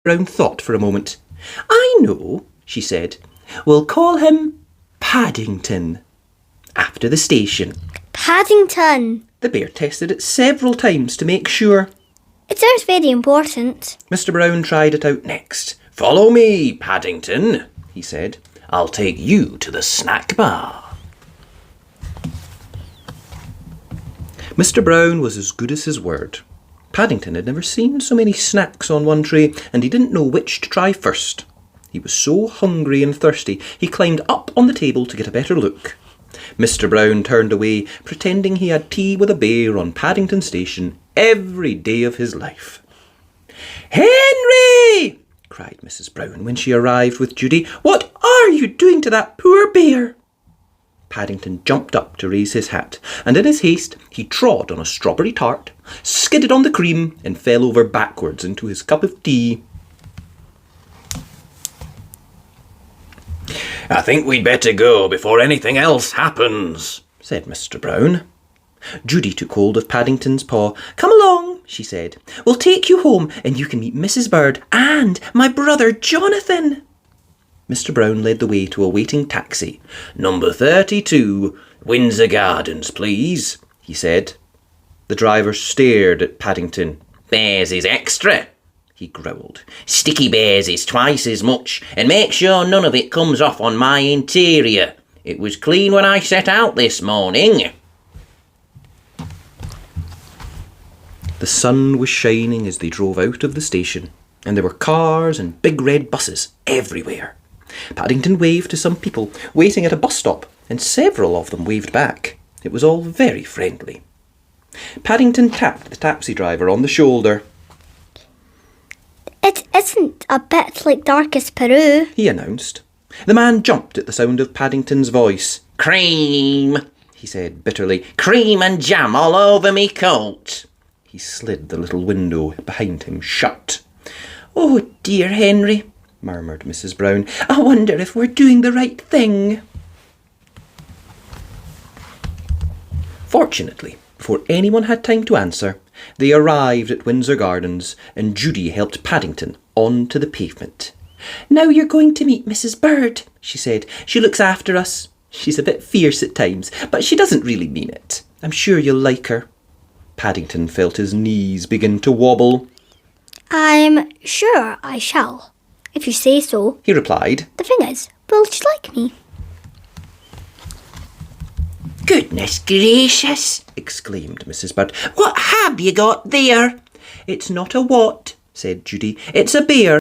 Brown thought for a moment. "I know," she said. "We'll call him Paddington, after the station." Paddington. The bear tested it several times to make sure. It sounds very important. Mr. Brown tried it out next. "Follow me, Paddington," he said. "I'll take you to the snack bar." Mr. Brown was as good as his word. Paddington had never seen so many snacks on one tray, and he didn't know which to try first. He was so hungry and thirsty, he climbed up on the table to get a better look. Mr. Brown turned away, pretending he had tea with a bear on Paddington Station every day of his life. "Henry!" cried Mrs. Brown when she arrived with Judy. "What are you doing to that poor bear?" Paddington jumped up to raise his hat, and in his haste he trod on a strawberry tart, skidded on the cream, and fell over backwards into his cup of tea. "I think we'd better go before anything else happens," said Mr. Brown. Judy took hold of Paddington's paw. "Come along," she said. "We'll take you home, and you can meet Mrs. Bird and my brother Jonathan." Mr. Brown led the way to a waiting taxi. "Number 32, Windsor Gardens, please," he said. The driver stared at Paddington. "Bears is extra," he growled. "Sticky bears is twice as much, and make sure none of it comes off on my interior. It was clean when I set out this morning." The sun was shining as they drove out of the station, and there were cars and big red buses everywhere. Paddington waved to some people waiting at a bus stop, and several of them waved back. It was all very friendly. Paddington tapped the taxi driver on the shoulder. It isn't a bit like Darkest Peru, he announced. The man jumped at the sound of Paddington's voice. "Cream," he said bitterly. "Cream and jam all over me coat." He slid the little window behind him shut. "Oh dear, Henry," murmured Mrs. Brown. "I wonder if we're doing the right thing." Fortunately, before anyone had time to answer, they arrived at Windsor Gardens, and Judy helped Paddington onto the pavement. "Now you're going to meet Mrs. Bird," she said. "She looks after us. She's a bit fierce at times, but she doesn't really mean it. I'm sure you'll like her." Paddington felt his knees begin to wobble. "I'm sure I shall, if you say so," he replied. "The thing is, will she like me?" "Goodness gracious!" exclaimed Mrs. Bird. "What have you got there?" "It's not a what," said Judy. "It's a bear.